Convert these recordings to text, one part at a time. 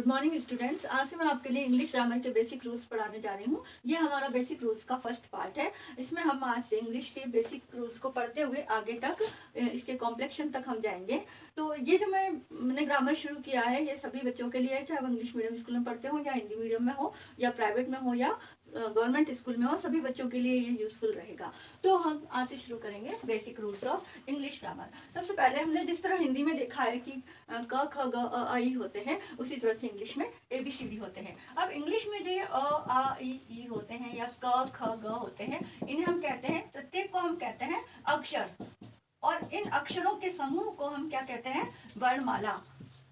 Morning students, आज से मैं आपके लिए इंग्लिश ग्रामर के बेसिक रूल्स पढ़ाने जा रही हूँ। ये हमारा बेसिक रूल्स का फर्स्ट पार्ट है। इसमें हम आज से इंग्लिश के बेसिक रूल्स को पढ़ते हुए आगे तक इसके कॉम्प्लेक्शन तक हम जाएंगे। तो ये जो मैंने ग्रामर शुरू किया है ये सभी बच्चों के लिए है, चाहे वो इंग्लिश मीडियम स्कूल में पढ़ते हो या हिंदी मीडियम में हो या प्राइवेट में हो या गवर्नमेंट स्कूल में हो, सभी बच्चों के लिए ये यूजफुल रहेगा। तो हम आज से शुरू करेंगे basic rules of English grammar. सबसे पहले हमने जिस तरह हिंदी में देखा है कि क ख ग अ आ ई होते हैं, उसी तरह से इंग्लिश में ABCD होते हैं। अब इंग्लिश में जो अ आ ई होते हैं या क ख ग होते हैं, इन्हें हम कहते हैं, प्रत्येक को हम कहते हैं अक्षर, और इन अक्षरों के समूह को हम क्या कहते हैं? वर्णमाला।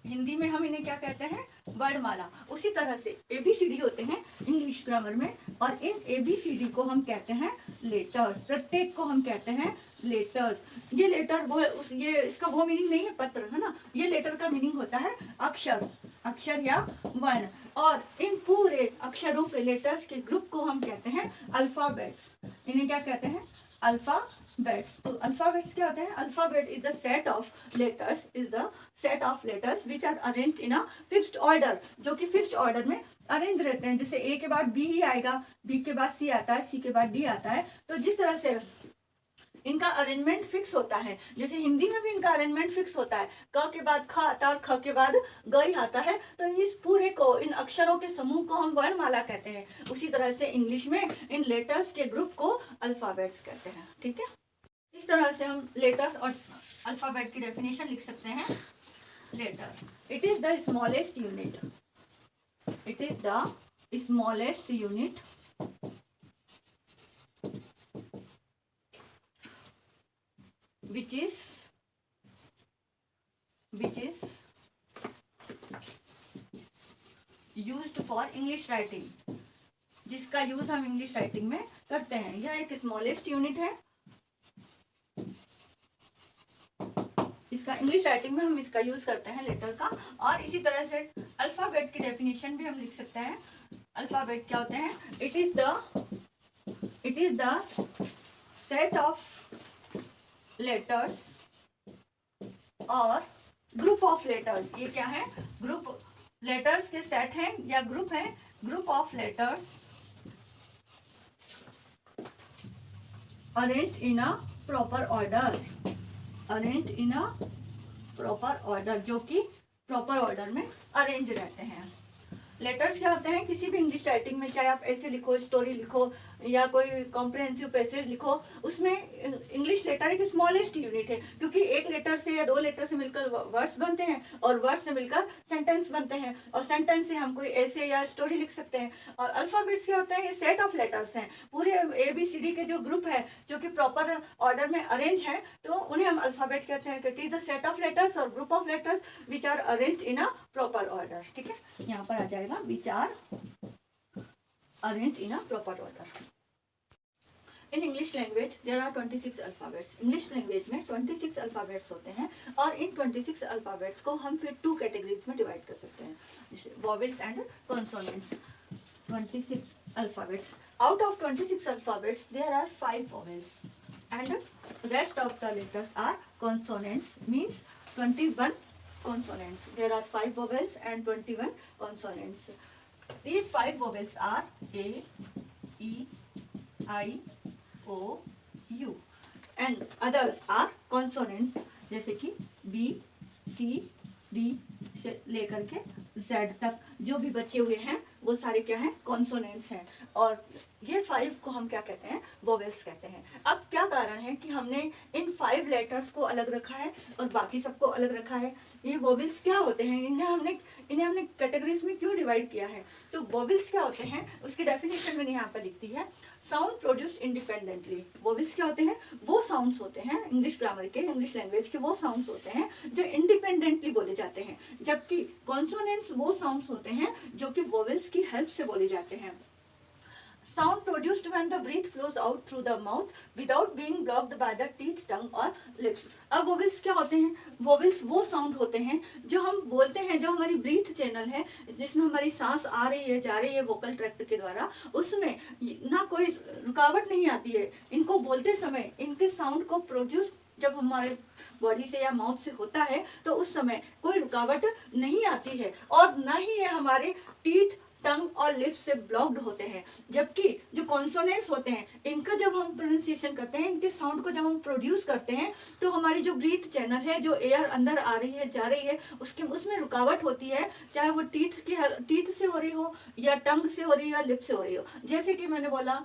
हिंदी में हम इन्हें क्या कहते हैं? वर्णमाला। उसी तरह से ABCD होते हैं इंग्लिश ग्रामर में, और इन ABCD को हम कहते हैं लेटर्स। प्रत्येक को हम कहते हैं लेटर्स। ये लेटर वो ये इसका वो मीनिंग नहीं है पत्र, है ना। ये लेटर का मीनिंग होता है अक्षर, अक्षर या वर्ण। और इन पूरे अक्षरों के लेटर्स के ग्रुप को हम कहते हैं अल्फाबेट्स। इन्हें क्या कहते हैं? अल्फाबेट्स। तो अल्फाबेट्स क्या होते हैं? Alphabet is the set of letters, is the set of letters which are arranged in a fixed order, जो कि फिक्स्ड ऑर्डर में अरेंज रहते हैं। जैसे A के बाद B ही आएगा, B के बाद C आता है, C के बाद D आता है। तो जिस तरह से इनका अरेंजमेंट फिक्स होता है, जैसे हिंदी में भी इनका अरेंजमेंट फिक्स होता है, क के बाद ख आता है, ख के बाद ग ही आता है। तो इस पूरे को, इन अक्षरों के समूह को हम वर्णमाला कहते हैं। उसी तरह से इंग्लिश में इन लेटर्स के ग्रुप को अल्फाबेट्स कहते हैं। ठीक है, इस तरह से हम लेटर्स और अल्फाबेट की डेफिनेशन लिख सकते हैं। Letter, it is the smallest unit, it is the smallest unit which is used for English writing, जिसका यूज हम इंग्लिश राइटिंग में करते हैं। यह एक स्मॉलेस्ट यूनिट है, इसका इंग्लिश राइटिंग में हम इसका यूज करते हैं लेटर का। और इसी तरह से अल्फाबेट की डेफिनेशन भी हम लिख सकते हैं। अल्फाबेट क्या होते हैं? It is the set of letters और ग्रुप ऑफ लेटर्स। ये क्या है? ग्रुप, लेटर्स के सेट हैं या ग्रुप है। Group of letters arranged in a proper order, arranged in a proper order, जो कि प्रॉपर ऑर्डर में अरेंज रहते हैं। लेटर्स क्या होते हैं? किसी भी इंग्लिश राइटिंग में, चाहे आप ऐसे लिखो, स्टोरी लिखो या कोई कॉम्प्रिहेंसिव पैसेज लिखो, उसमें इंग्लिश लेटर एक स्मॉलेस्ट यूनिट है, क्योंकि एक लेटर से या दो लेटर से मिलकर वर्ड्स बनते हैं और वर्ड्स से मिलकर सेंटेंस बनते हैं, और सेंटेंस से हम कोई ऐसे या स्टोरी लिख सकते हैं। और अल्फाबेट्स क्या होते हैं? ये सेट ऑफ लेटर्स हैं, पूरे ABCD के जो ग्रुप है, जो कि प्रॉपर ऑर्डर में अरेंज है, तो उन्हें हम अल्फाबेट कहते हैं। It is the set of letters और group of letters which are arranged in a proper order. ठीक है, यहाँ पर आ जाएगा which are arranged in a proper order. In English language there are 26 alphabets. English language में 26 alphabets होते हैं, और इन 26 alphabets को हम फिर 2 categories में डिवाइड कर सकते हैं, जैसे vowels and consonants. 26 alphabets. Out of 26 alphabets there are 5 vowels and rest of the letters are consonants, means 21 consonants. There are 5 vowels and 21 consonants. These 5 vowels are A, E, I, O, U, and others are consonants, जैसे कि B, C, D से लेकर के Z तक जो भी बचे हुए हैं वो सारे क्या हैं? कॉन्सोनेंट्स हैं। और ये 5 को हम क्या कहते हैं? वोवेल्स कहते हैं। अब क्या कारण है कि हमने इन 5 लेटर्स को अलग रखा है और बाकी सबको अलग रखा है? ये वोवेल्स क्या होते हैं? इन्हें हमने कैटेगरीज में क्यों डिवाइड किया है? तो वोवेल्स क्या होते हैं उसकी डेफिनेशन मैंने यहाँ पर लिखती है। Sound produced independently. वोवेल्स क्या होते हैं? वो साउंड्स होते हैं इंग्लिश ग्रामर के, इंग्लिश लैंग्वेज के वो साउंड्स होते हैं जो इंडिपेंडेंटली बोले जाते हैं, जबकि कॉन्सोनेंट्स वो साउंड्स होते हैं जो कि वोवेल्स की हेल्प से बोले जाते हैं। Sound produced when the breath flows out through the mouth without being blocked by the teeth, tongue और lips. अब वोवेल्स क्या होते हैं? वोवेल्स वो साउंड होते हैं जो हम बोलते हैं, जो हमारी ब्रीथ चैनल है, जिसमें हमारी सांस आ रही है जा रही है वोकल ट्रैक्ट के द्वारा, उसमें ना कोई रुकावट नहीं आती है। इनको बोलते समय इनके साउंड को प्रोड्यूस जब हमारे बॉडी से या माउथ से होता है तो उस समय कोई रुकावट नहीं आती है और ना ही ये हमारे टीथ, टंग और लिप्स से ब्लॉक्ड होते हैं। जबकि जो कॉन्सोनेंट्स होते हैं इनका जब हम प्रोनाउंसिएशन करते हैं, इनके साउंड को जब हम प्रोड्यूस करते हैं तो हमारी जो ब्रीथ चैनल है, जो एयर अंदर आ रही है जा रही है, उसमें रुकावट होती है, चाहे वो टीथ से हो रही हो या टंग से हो रही हो या लिप से हो रही हो। जैसे कि मैंने बोला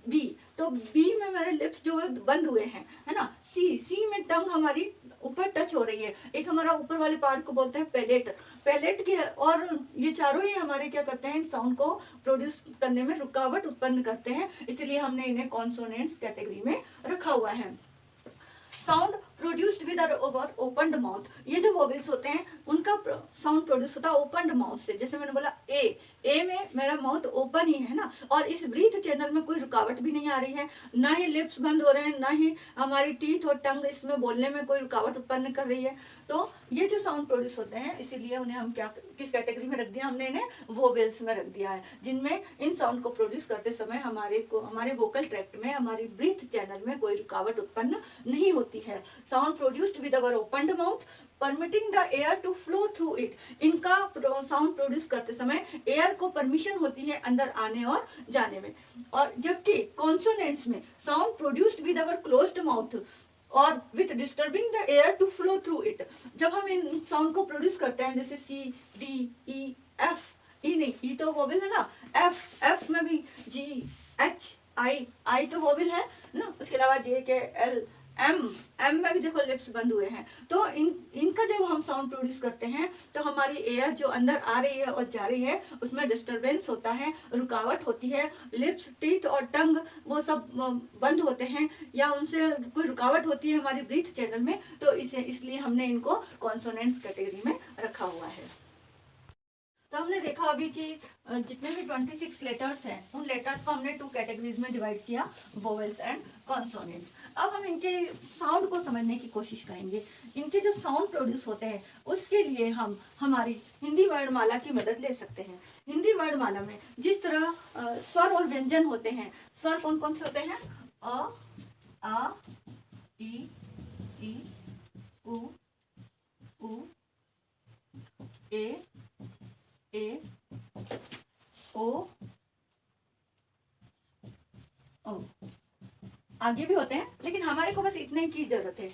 बी, तो बी में मेरे लिप्स जो है बंद हुए हैं, है ना। सी में टंग हमारी ऊपर टच हो रही है, एक हमारा ऊपर वाले पार्ट को बोलते हैं पैलेट के, और ये चारों ही हमारे क्या करते हैं, साउंड को प्रोड्यूस करने में रुकावट उत्पन्न करते हैं, इसलिए हमने इन्हें कॉन्सोनेंट्स कैटेगरी में रखा हुआ है। Sound produced with opened mouth, ये जो वोवेल्स होते हैं उनका साउंड प्रोड्यूस होता है ओपन्ड माउथ से। जैसे मैंने बोला ए में मेरा माउथ ओपन ही है ना, और इस ब्रीथ चैनल में कोई रुकावट भी नहीं आ रही है, ना ही लिप्स बंद हो रहे हैं, ना ही हमारी टीथ और टंग इसमें बोलने में कोई रुकावट उत्पन्न कर रही है। तो ये जो साउंड प्रोड्यूस होते हैं इसीलिए उन्हें हम किस कैटेगरी में रख दिया, हमने इन्हें वोवेल्स में रख दिया है, जिनमें इन साउंड को प्रोड्यूस करते समय हमारे वोकल ट्रैक्ट में, हमारी ब्रीथ चैनल में कोई रुकावट उत्पन्न नहीं होती है। Sound produced with our opened mouth permitting the air to flow through it, इनका साउंड प्रोड्यूस करते समय एयर को परमिशन होती है अंदर आने और जाने में। और जबकि कॉन्सोनेंट्स में sound produced with our closed mouth और with disturbing the air to flow through it, जब हम इन साउंड को प्रोड्यूस करते हैं, जैसे सी, डी, ई, एफ, ई नहीं, ई तो वोवेल है ना, एफ में भी जी, एच, आई तो वोवेल है ना, उसके अलावा जे, के, एल, एम में भी देखो लिप्स बंद हुए हैं। तो इनका जब हम साउंड प्रोड्यूस करते हैं तो हमारी एयर जो अंदर आ रही है और जा रही है उसमें डिस्टरबेंस होता है, रुकावट होती है, लिप्स, टीथ और टंग वो सब बंद होते हैं या उनसे कोई रुकावट होती है हमारी ब्रीथ चैनल में, तो इसलिए हमने इनको कॉन्सोनेंट्स कैटेगरी में रखा हुआ है। तो हमने देखा अभी कि जितने भी 26 लेटर्स हैं उन लेटर्स को हमने 2 कैटेगरीज में डिवाइड किया, वोवेल्स एंड कॉन्सोनेंट्स। अब हम इनके साउंड को समझने की कोशिश करेंगे। इनके जो साउंड प्रोड्यूस होते हैं उसके लिए हम हमारी हिंदी वर्णमाला की मदद ले सकते हैं। हिंदी वर्णमाला में जिस तरह स्वर और व्यंजन होते हैं, स्वर कौन कौन से होते हैं, अ, आ, ई, उ, ए, ओ, आगे भी होते हैं, लेकिन हमारे को बस इतने की जरूरत है।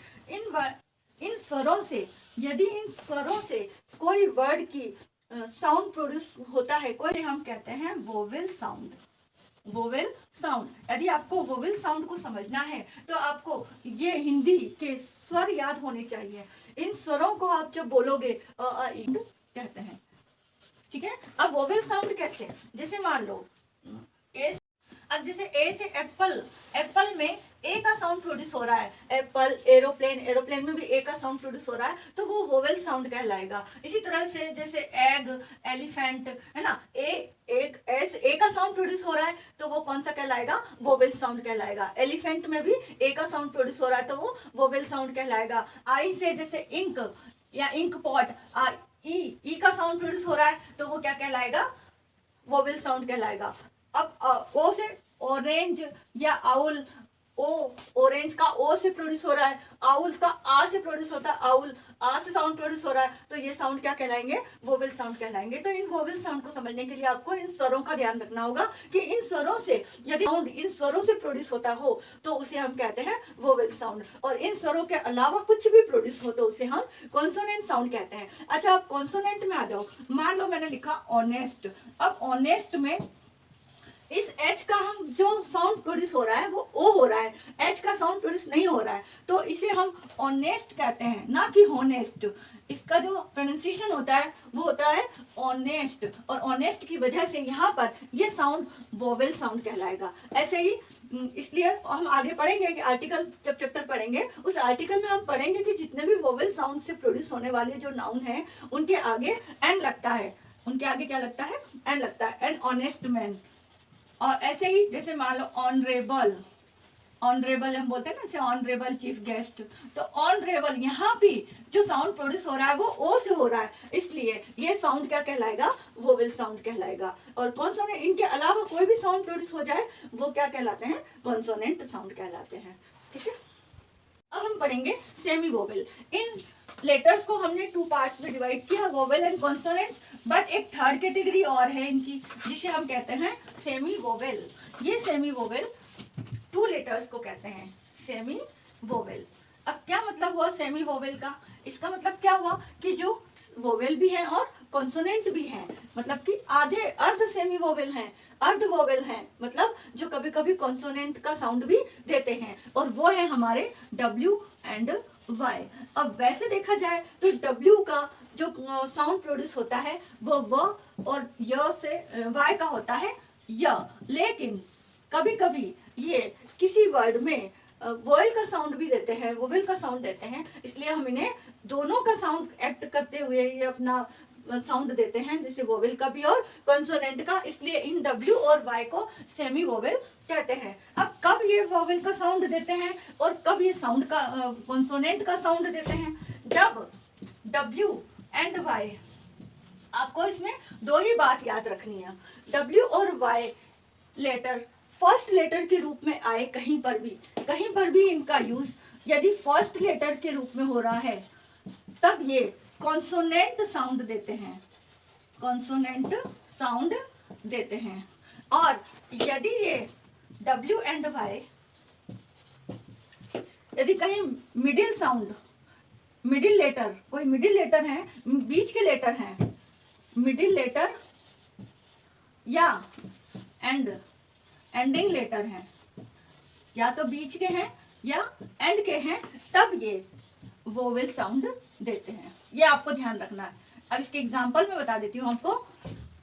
इन स्वरों से, यदि इन स्वरों से कोई वर्ड की साउंड प्रोड्यूस होता है, कोई हम कहते हैं वोवेल साउंड। वोवेल साउंड, यदि आपको वोवेल साउंड को समझना है तो आपको ये हिंदी के स्वर याद होने चाहिए। इन स्वरों को आप जब बोलोगे कहते हैं, ठीक है। अब वोवेल साउंड कैसे, जैसे मान लो अब जैसे ए से एप्पल में ए का साउंड प्रोड्यूस हो रहा है, एप्पल, एरोप्लेन में भी ए का साउंड प्रोड्यूस हो रहा है, तो वो वोवेल साउंड कहलाएगा। इसी तरह से जैसे एग, एलिफेंट, है ना, ए का साउंड प्रोड्यूस हो रहा है तो वो कौन सा कहलाएगा, वोवेल साउंड कहलाएगा। एलिफेंट में भी ए का साउंड प्रोड्यूस हो रहा है तो वो वोवेल साउंड कहलाएगा। आई से जैसे इंक या इंक पॉट, ई का साउंड प्रोड्यूस हो रहा है तो वो क्या कहलाएगा, वोवेल साउंड कहलाएगा। अब ओ से ऑरेंज या आउल, ऑरेंज का ओ से प्रोड्यूस हो रहा है, आउल का आ से प्रोड्यूस होता है, आउल आ से साउंड प्रोड्यूस हो रहा है, तो ये साउंड क्या कहलाएंगे, वोवेल साउंड कहलाएंगे। तो इन वोवेल साउंड को समझने के लिए आपको इन स्वरों का ध्यान रखना होगा कि इन स्वरों से यदि साउंड इन स्वरों से प्रोड्यूस होता हो तो उसे हम कहते हैं वोवेल साउंड, और इन स्वरों के अलावा कुछ भी प्रोड्यूस हो तो उसे हम कॉन्सोनेंट साउंड कहते हैं। अच्छा, आप कॉन्सोनेंट में आ जाओ। मान लो मैंने लिखा ऑनेस्ट, अब ऑनेस्ट में इस एच का हम जो साउंड प्रोड्यूस हो रहा है वो ओ हो रहा है, एच का साउंड प्रोड्यूस नहीं हो रहा है, तो इसे हम ऑनेस्ट कहते हैं, ना कि होनेस्ट। इसका जो प्रोनाउंसिएशन होता है वो होता है ऑनेस्ट, और ऑनेस्ट की वजह से यहाँ पर ये साउंड वोवेल साउंड कहलाएगा। ऐसे ही इसलिए हम आगे पढ़ेंगे कि आर्टिकल जब चैप्टर पढ़ेंगे उस आर्टिकल में हम पढ़ेंगे कि जितने भी वोवेल साउंड से प्रोड्यूस होने वाले जो नाउन हैं उनके आगे एन लगता है, उनके आगे क्या लगता है, एन लगता है, एन ऑनेस्ट मैन। और ऐसे ही जैसे मान लो ऑनरेबल हम बोलते हैं ना, जैसे ऑनरेबल चीफ गेस्ट, तो ऑनरेबल यहाँ भी जो साउंड प्रोड्यूस हो रहा है वो ओ से हो रहा है, इसलिए ये साउंड क्या कहलाएगा, वोवेल साउंड कहलाएगा। और कॉन्सोनेंट, इनके अलावा कोई भी साउंड प्रोड्यूस हो जाए वो क्या कहलाते हैं, कॉन्सोनेंट साउंड कहलाते हैं। ठीक है। अब हम पढ़ेंगे सेमी वोवेल। इन लेटर्स को हमने 2 पार्ट्स में डिवाइड किया, वोवेल एंड कॉन्सोनेंट्स, बट एक थर्ड कैटेगरी और है इनकी जिसे हम कहते हैं सेमी वोवेल। ये सेमी वोवेल 2 लेटर्स को कहते हैं सेमी वोवेल। अब क्या मतलब हुआ सेमी वोवेल का? इसका मतलब क्या हुआ कि जो वोवेल भी है और कॉन्सोनेंट भी है, मतलब कि आधे अर्ध सेमी वोवेल हैं, अर्ध वोवेल हैं, मतलब जो कभी कभी कॉन्सोनेंट का साउंड भी देते हैं, और वो है हमारे W एंड Y। अब वैसे देखा जाए तो W का जो साउंड प्रोड्यूस होता है वो व और य से Y का होता है य, लेकिन कभी कभी ये किसी वर्ड में वोवेल का साउंड भी देते हैं, वोवेल का साउंड देते हैं, इसलिए हम इन्हें दोनों का साउंड एक्ट करते हुए ये अपना साउंड देते हैं, जैसे वोवेल का भी और कॉन्सोनेंट का, इसलिए इन W और Y को सेमी वोवेल कहते हैं। अब कब ये वोवेल का साउंड देते हैं और कब ये साउंड का कॉन्सोनेंट का साउंड देते हैं? जब W एंड Y, आपको इसमें 2 ही बात याद रखनी है, W और Y लेटर फर्स्ट लेटर के रूप में आए कहीं पर भी इनका यूज यदि फर्स्ट लेटर के रूप में हो रहा है तब ये कॉन्सोनेंट साउंड देते हैं, कॉन्सोनेंट साउंड देते हैं। और यदि ये W एंड Y यदि कहीं मिडिल साउंड, मिडिल लेटर, कोई मिडिल लेटर है, बीच के लेटर हैं, मिडिल लेटर या एंडिंग लेटर हैं, या तो बीच के हैं या एंड के हैं, तब ये वोवेल साउंड देते हैं। ये आपको ध्यान रखना है। अब इसके एग्जांपल में बता देती हूँ आपको।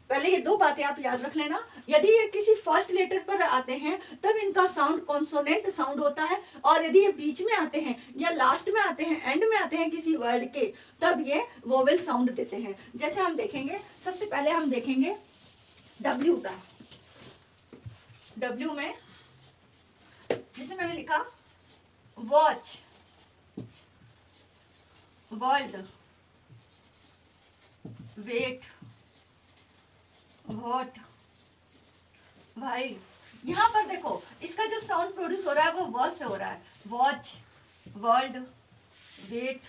पहले ये 2 बातें आप याद रख लेना। यदि ये किसी फर्स्ट लेटर पर आते हैं तब इनका साउंड कॉन्सोनेंट साउंड होता है, और यदि ये बीच में आते हैं या लास्ट में आते हैं, एंड में आते हैं किसी वर्ड के, तब ये वोवेल साउंड देते हैं। जैसे हम देखेंगे, सबसे पहले हम देखेंगे W का। W में जिसे मैंने लिखा वॉच, वर्ल्ड, वेट, व्हाट, भाई, यहाँ पर देखो इसका जो साउंड प्रोड्यूस हो रहा है वो व से हो रहा है। Watch, world, wet,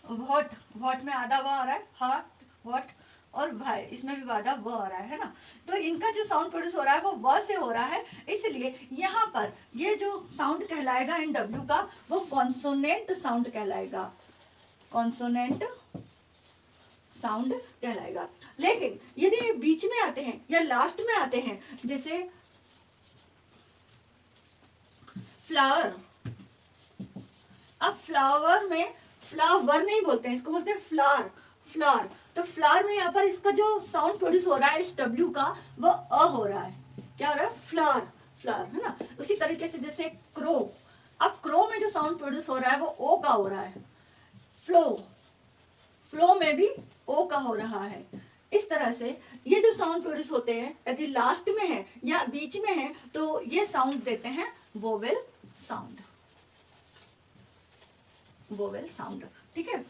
what, what में आधा व आ रहा है, हार्ट, व्हाट, और भाई इसमें भी आधा व आ रहा है ना। तो इनका जो साउंड प्रोड्यूस हो रहा है वो व से हो रहा है, इसलिए यहाँ पर ये जो साउंड कहलाएगा इन W का वो कॉन्सोनेंट साउंड कहलाएगा, कॉन्सोनेंट साउंड कहलाएगा। लेकिन यदि ये बीच में आते हैं या लास्ट में आते हैं, जैसे फ्लावर, अब फ्लावर में फ्लावर नहीं बोलते हैं, इसको बोलते हैं फ्लावर, फ्लावर। तो फ्लावर में यहाँ पर इसका जो साउंड प्रोड्यूस हो रहा है इस W का वो अ हो रहा है। क्या हो रहा है? फ्लावर, फ्लावर, है ना। उसी तरीके से जैसे क्रो, अब क्रो में जो साउंड प्रोड्यूस हो रहा है वो ओ का हो रहा है। फ्लो, फ्लो में भी ओ का हो रहा है। इस तरह से ये जो साउंड प्रोड्यूस होते हैं यदि लास्ट में है या बीच में है तो ये साउंड देते हैं वोवेल साउंड, वोवेल साउंड। ठीक है,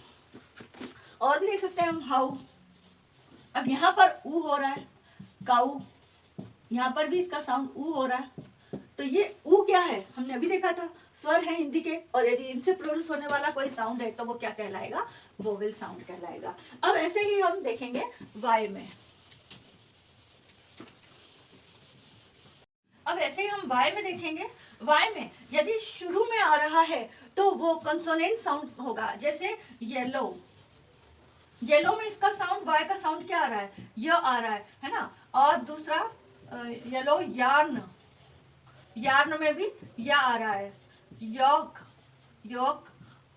और भी देख सकते हैं हम हाउ। अब यहाँ पर ऊ हो रहा है, काऊ, यहाँ पर भी इसका साउंड ऊ हो रहा है। तो ये ऊ क्या है? हमने अभी देखा था, स्वर है हिंदी के, और यदि इनसे प्रोड्यूस होने वाला कोई साउंड है तो वो क्या कहलाएगा? वोवेल साउंड कहलाएगा। अब ऐसे ही हम देखेंगे वाई में। अब ऐसे ही हम वाई में देखेंगे। वाई में यदि शुरू में आ रहा है तो वो कंसोनेंट साउंड होगा, जैसे येलो, येलो में इसका साउंड, वाई का साउंड क्या आ रहा है? य आ रहा है ना। और दूसरा येलो, यार्न, यार्न में भी या आ रहा है। योक, योक,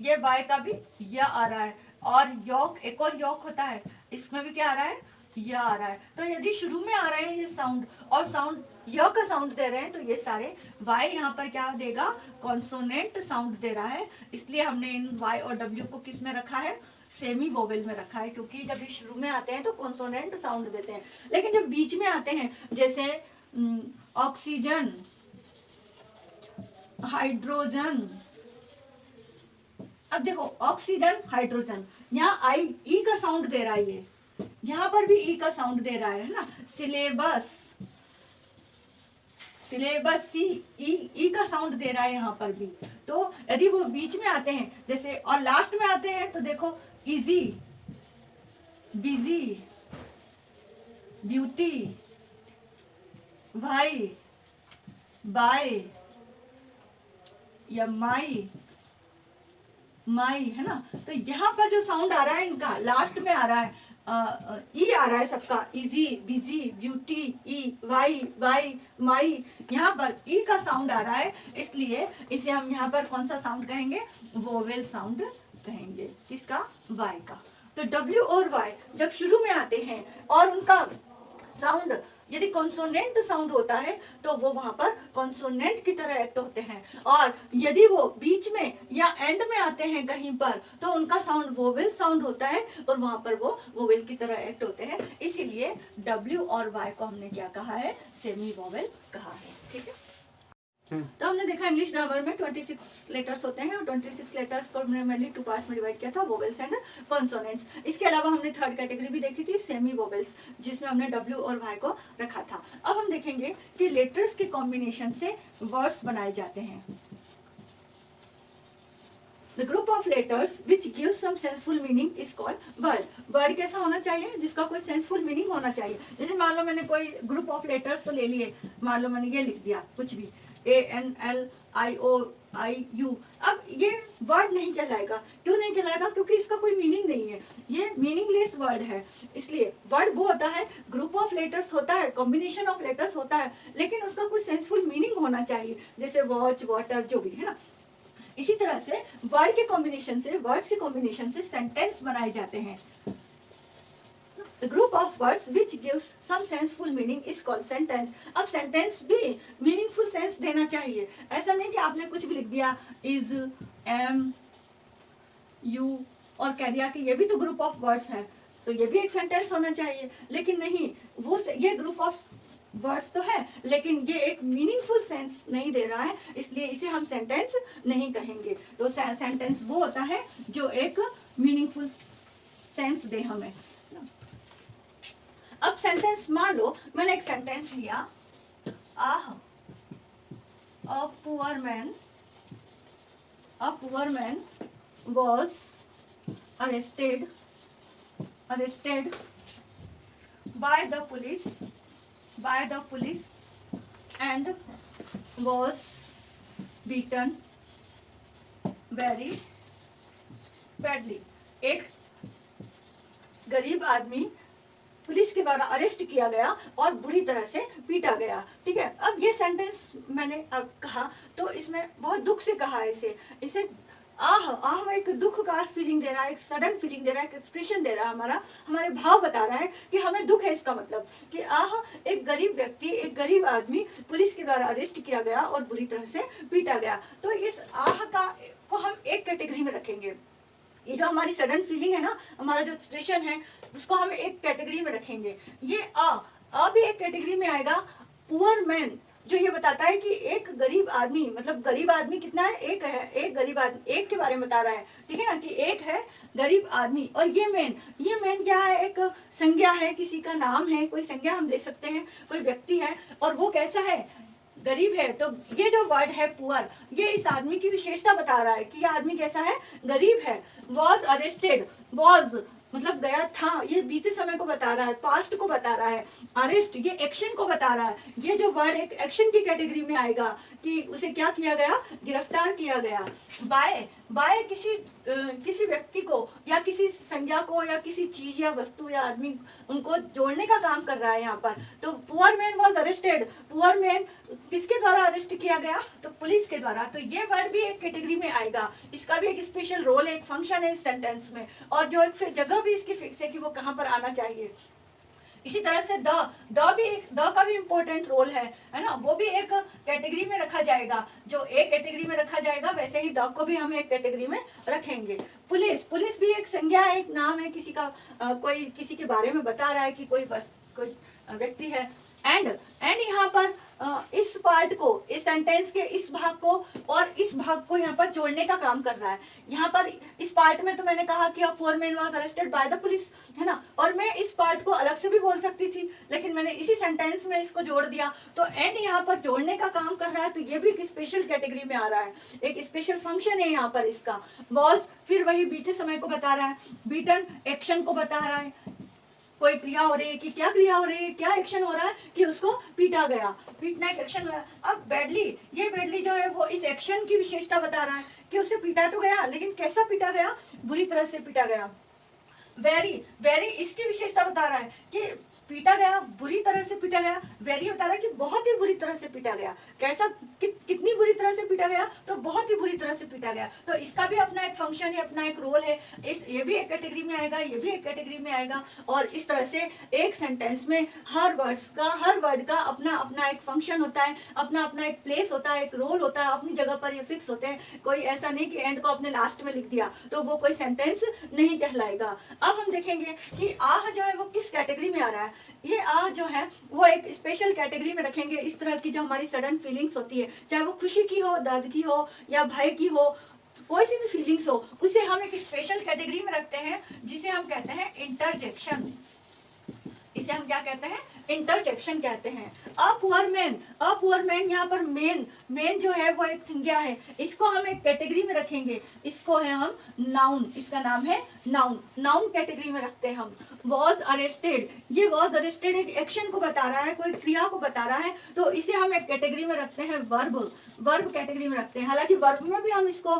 ये वाई का भी या आ रहा है। और योक, एक और योक होता है, इसमें भी क्या आ रहा है? या आ रहा है। तो यदि शुरू में आ रहे हैं ये साउंड और साउंड य का साउंड दे रहे हैं तो ये सारे वाई यहाँ पर क्या देगा? कॉन्सोनेंट साउंड दे रहा है। इसलिए हमने इन वाई और डब्ल्यू को किस में रखा है? सेमी वोवेल में रखा है, क्योंकि जब ये शुरू में आते हैं तो कॉन्सोनेंट साउंड देते हैं, लेकिन जब बीच में आते हैं जैसे ऑक्सीजन, हाइड्रोजन, अब देखो ऑक्सीजन, हाइड्रोजन, यहाँ आई ई का साउंड दे रहा है, ये यहाँ पर भी ई का साउंड दे रहा है ना। सिलेबस, सिलेबस सी, ई का साउंड दे रहा है यहाँ पर भी। तो यदि वो बीच में आते हैं जैसे और लास्ट में आते हैं तो देखो इजी, बिजी, ब्यूटी, भाई, बाय या माई, माई, है ना। तो यहाँ पर जो साउंड आ रहा है इनका लास्ट में आ रहा है, ई आ रहा है सबका, इजी, बिजी, ब्यूटी, ई, वाई, वाई, माई, यहाँ पर ई का साउंड आ रहा है, इसलिए इसे हम यहाँ पर कौन सा साउंड कहेंगे, वोवेल साउंड कहेंगे। किसका, वाई का। तो डब्ल्यू और वाई जब शुरू में आते हैं और उनका साउंड यदि कॉन्सोनेंट साउंड होता है तो वो वहां पर कॉन्सोनेंट की तरह एक्ट होते हैं, और यदि वो बीच में या एंड में आते हैं कहीं पर तो उनका साउंड वोवेल साउंड होता है और वहां पर वो वोवेल की तरह एक्ट होते हैं। इसीलिए डब्ल्यू और वाई को हमने क्या कहा है, सेमी वोवेल कहा है। ठीक है। तो हमने देखा इंग्लिश ग्रामर में 26 लेटर्स होते हैं और 26 लेटर्स को हमने मेनली 2 पार्ट्स में डिवाइड किया था, वोवेल्स एंड कॉन्सोनेंट्स। इसके अलावा हमने थर्ड कैटेगरी भी देखी थी, सेमी वोवेल्स, जिसमें हमने डब्ल्यू और वाई को रखा था। अब हम देखेंगे कि लेटर्स के कॉम्बिनेशन से वर्ड्स बनाए जाते हैं। The group of letters which gives some senseful meaning is called word. Word कैसा होना चाहिए, जिसका कोई सेंसफुल मीनिंग होना चाहिए। जैसे मान लो मैंने कोई ग्रुप ऑफ लेटर्स तो ले लिए, मान लो मैंने ये लिख दिया कुछ भी, ANLIOIU, अब ये वर्ड नहीं कहलाएगा। क्यों नहीं कहलाएगा, क्योंकि इसका कोई मीनिंग नहीं है, ये मीनिंगलेस वर्ड है। इसलिए वर्ड वो होता है, ग्रुप ऑफ लेटर्स होता है, कॉम्बिनेशन ऑफ लेटर्स होता है, लेकिन उसका कोई सेंसफुल मीनिंग होना चाहिए, जैसे वॉच, वाटर, जो भी है ना। इसी तरह से वर्ड के कॉम्बिनेशन से, वर्ड्स के कॉम्बिनेशन से सेंटेंस बनाए जाते हैं। The group of words which gives some senseful meaning is called sentence. अब सेंटेंस भी मीनिंगफुल सेंस देना चाहिए। ऐसा नहीं कि आपने कुछ भी लिख दिया, is, am, you और कह दिया कि ये भी तो ग्रुप ऑफ वर्ड्स है, तो ये भी एक सेंटेंस होना चाहिए। लेकिन नहीं, वो ये ग्रुप ऑफ वर्ड्स तो है लेकिन ये एक मीनिंगफुल सेंस नहीं दे रहा है, इसलिए इसे हम सेंटेंस नहीं कहेंगे। तो सेंटेंस वो होता है जो एक मीनिंगफुल सेंस दे हमें। अब सेंटेंस, मान लो मैंने एक सेंटेंस लिया, आह, a poor man was arrested by the police and was beaten very badly. एक गरीब आदमी पुलिस के द्वारा अरेस्ट किया गया और बुरी तरह से पीटा गया। ठीक है। अब ये सेंटेंस मैंने अब कहा तो इसमें बहुत दुख से कहा है, इसे आह एक दुख का फीलिंग दे रहा है, एक सडन फीलिंग दे रहा है, एक एक्सप्रेशन दे रहा है, हमारे भाव बता रहा है कि हमें दुख है। इसका मतलब कि आह, एक गरीब व्यक्ति, एक गरीब आदमी पुलिस के द्वारा अरेस्ट किया गया और बुरी तरह से पीटा गया। तो इस आह को हम एक कैटेगरी में रखेंगे। ये जो हमारी सडन फीलिंग है ना, हमारा जो एक्सप्रेशन है, उसको हम एक कैटेगरी में रखेंगे। ये आ भी एक कैटेगरी में आएगा। पुअर मैन जो ये बताता है कि एक गरीब आदमी, मतलब गरीब आदमी कितना है, एक है, एक गरीब आदमी, एक के बारे में बता रहा है। ठीक है ना, कि एक है गरीब आदमी। और ये मैन क्या है, एक संज्ञा है, किसी का नाम है, कोई संज्ञा हम दे सकते हैं, कोई व्यक्ति है और वो कैसा है, गरीब है। तो ये जो वर्ड है पुअर, ये इस आदमी की विशेषता बता रहा है कि यह आदमी कैसा है, गरीब है। वॉज अरेस्टेड, वॉज मतलब गया था, ये बीते समय को बता रहा है, पास्ट को बता रहा है। अरेस्ट ये एक्शन को बता रहा है। ये जो वर्ड एक एक्शन की कैटेगरी में आएगा कि उसे क्या किया गया, गिरफ्तार किया गया। बाय किसी व्यक्ति को या किसी संज्ञा को या किसी चीज या वस्तु या आदमी, उनको जोड़ने का काम कर रहा है यहाँ पर। तो poor man was arrested, poor man किसके द्वारा अरेस्ट किया गया, तो पुलिस के द्वारा। तो ये वर्ड भी एक कैटेगरी में आएगा। इसका भी एक स्पेशल रोल है, एक फंक्शन है इस सेंटेंस में, और जो एक जगह भी इसकी फिक्स है कि वो कहाँ पर आना चाहिए। इसी तरह से द का भी इम्पोर्टेंट रोल है ना, वो भी एक कैटेगरी में रखा जाएगा। जो एक कैटेगरी में रखा जाएगा वैसे ही द को भी हम एक कैटेगरी में रखेंगे। पुलिस भी एक संज्ञा है, एक नाम है, किसी का कोई किसी के बारे में बता रहा है कि कोई व्यक्ति है। एंड यहाँ पर इस पार्ट को, इस सेंटेंस के इस भाग को और इस भाग को यहाँ पर जोड़ने का काम कर रहा है। यहाँ पर इस पार्ट में तो मैंने कहा कि a poor man was arrested by the police, है ना, और मैं इस पार्ट को अलग से भी बोल सकती थी, लेकिन मैंने इसी सेंटेंस में इसको जोड़ दिया। तो एंड यहाँ पर जोड़ने का काम कर रहा है, तो ये भी एक स्पेशल कैटेगरी में आ रहा है, एक स्पेशल फंक्शन है यहाँ पर इसका। वॉज फिर वही बीते समय को बता रहा है, बीटन एक्शन को बता रहा है, कोई क्रिया हो रही है कि क्या क्रिया हो रही है, क्या एक्शन हो रहा है कि उसको पीटा गया, पीटना एक एक्शन हो रहा है। अब बैडली, ये बैडली जो है वो इस एक्शन की विशेषता बता रहा है कि उसे पीटा तो गया, लेकिन कैसा पीटा गया, बुरी तरह से पीटा गया। वेरी, वेरी इसकी विशेषता बता रहा है कि पीटा गया, बुरी तरह से पीटा गया। वेरी बता रहा है कि बहुत ही बुरी तरह से पीटा गया। कैसा, कितनी बुरी तरह से पीटा गया, तो बहुत ही बुरी तरह से पीटा गया। तो इसका भी अपना एक फंक्शन है, अपना एक रोल है। ये भी एक कैटेगरी में आएगा, ये भी एक कैटेगरी में आएगा। और इस तरह से एक सेंटेंस में हर वर्ड का अपना अपना एक फंक्शन होता है, अपना अपना एक प्लेस होता है, एक रोल होता है, अपनी जगह पर ये फिक्स होते हैं। कोई ऐसा नहीं कि एंड को अपने लास्ट में लिख दिया तो वो कोई सेंटेंस नहीं कहलाएगा। अब हम देखेंगे कि आह जो है वो किस कैटेगरी में आ रहा है। ये आह जो है वो एक स्पेशल कैटेगरी में रखेंगे। इस तरह की जो हमारी सडन फीलिंग्स होती है, चाहे वो खुशी की हो, दर्द की हो या भय की हो, कोई सी भी फीलिंग्स हो, उसे हम एक स्पेशल कैटेगरी में रखते हैं, जिसे हम कहते हैं इंटरजेक्शन। इसे हम क्या कहते हैं, इंटरजेक्शन कहते हैं। अ पुअर मैन, यहाँ पर मेन जो है वो एक संज्ञा है, इसको हम एक कैटेगरी में रखेंगे, इसको है हम नाउन, इसका नाम है नाउन कैटेगरी में रखते हैं हम। वॉज अरेस्टेड, ये वॉज अरेस्टेड एक एक्शन को बता रहा है, कोई क्रिया को बता रहा है, तो इसे हम एक कैटेगरी में रखते हैं वर्ब कैटेगरी में रखते हैं। हालांकि वर्ब में भी हम इसको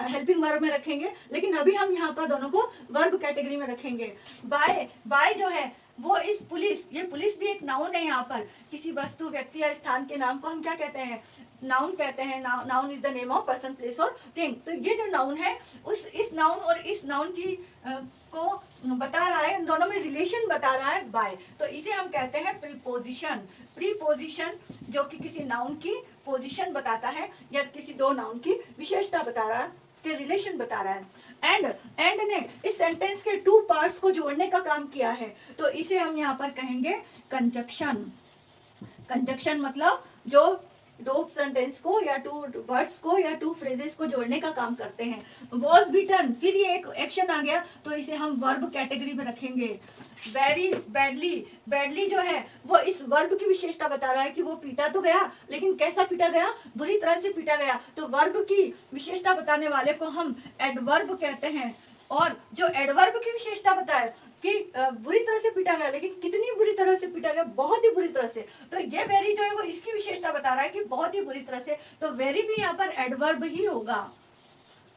हेल्पिंग वर्ब में रखेंगे, लेकिन अभी हम यहाँ पर दोनों को वर्ब कैटेगरी में रखेंगे। बाय जो है वो इस पुलिस, ये पुलिस भी एक नाउन है। यहाँ पर किसी वस्तु, व्यक्ति या स्थान के नाम को हम क्या कहते हैं, नाउन कहते हैं। Noun is the name of person, place और थिंग। तो ये जो नाउन है इस नाउन और इस नाउन की को बता रहा है, इन दोनों में रिलेशन बता रहा है बाय, तो इसे हम कहते हैं प्रीपोजिशन, जो कि किसी नाउन की पोजीशन बताता है या किसी दो नाउन की विशेषता बता रहा है, के रिलेशन बता रहा है। एंड ने इस सेंटेंस के टू पार्ट्स को जोड़ने का काम किया है, तो इसे हम यहाँ पर कहेंगे कंजक्शन मतलब जो दो सेंटेंस को या टू वर्ड्स को या टू फ्रेजेस को जोड़ने का काम करते हैं। वॉज बीटन, फिर ये एक एक्शन आ गया, तो इसे हम वर्ब कैटेगरी में रखेंगे। वेरी बैडली जो है वो इस वर्ब की विशेषता बता रहा है कि वो पीटा तो गया, लेकिन कैसा पीटा गया, बुरी तरह से पीटा गया। तो वर्ब की विशेषता बताने वाले को हम एडवर्ब कहते हैं। और जो एडवर्ब की विशेषता बताए कि बुरी तरह से पीटा गया, लेकिन कितनी बुरी तरह से पीटा गया, बहुत ही बुरी तरह से, तो ये वेरी जो है वो इसकी विशेषता बता रहा है कि बहुत ही बुरी तरह से, तो वेरी भी यहाँ पर एडवर्ब ही होगा।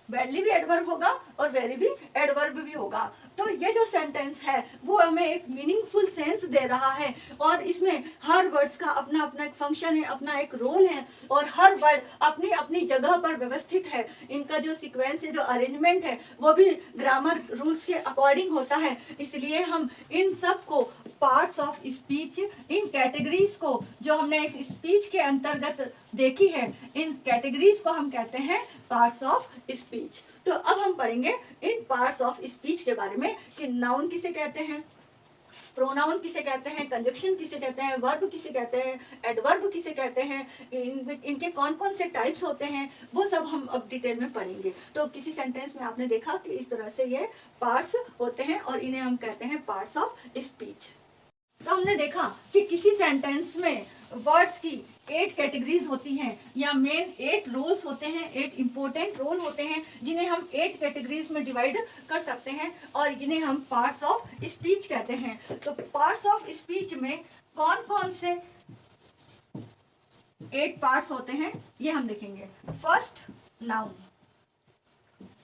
बैडली भी एडवर्ब होगा और वेरी भी एडवर्ब भी होगा। तो ये जो सेंटेंस है वो हमें एक मीनिंगफुल सेंस दे रहा है, और इसमें हर वर्ड्स का अपना अपना एक फंक्शन है, अपना एक रोल है, और हर वर्ड अपनी अपनी जगह पर व्यवस्थित है। इनका जो सीक्वेंस है, जो अरेंजमेंट है, वो भी ग्रामर रूल्स के अकॉर्डिंग होता है। इसलिए हम इन सब को parts of speech, in categories को जो हमने इस स्पीच के अंतर्गत देखी है, इन कैटेगरीज को हम कहते हैं पार्ट्स ऑफ स्पीच। तो अब हम पढ़ेंगे इन पार्ट्स ऑफ स्पीच के बारे में कि नाउन किसे कहते हैं, प्रोनाउन किसे कहते हैं, कंजक्शन किसे कहते हैं, वर्ब किसे कहते हैं, एडवर्ब किसे कहते हैं, इनके कौन कौन से टाइप्स होते हैं, वो सब हम अब डिटेल में पढ़ेंगे। तो किसी सेंटेंस में आपने देखा कि इस तरह से ये पार्ट्स होते हैं और इन्हें हम कहते हैं पार्ट्स ऑफ स्पीच। तो हमने देखा कि किसी सेंटेंस में वर्ड्स की 8 कैटेगरीज होती हैं, या मेन 8 रोल्स होते हैं, 8 इंपॉर्टेंट रोल होते हैं, जिन्हें हम 8 कैटेगरीज में डिवाइड कर सकते हैं, और इन्हें हम पार्ट्स ऑफ स्पीच कहते हैं। तो पार्ट्स ऑफ स्पीच में कौन कौन से 8 पार्ट्स होते हैं ये हम देखेंगे। First noun,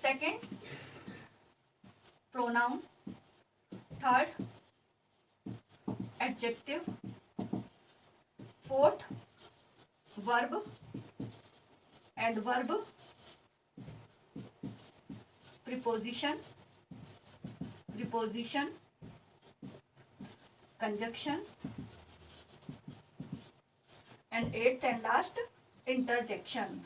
second pronoun, third adjective, fourth verb, adverb, preposition, conjunction, and 8th and last interjection.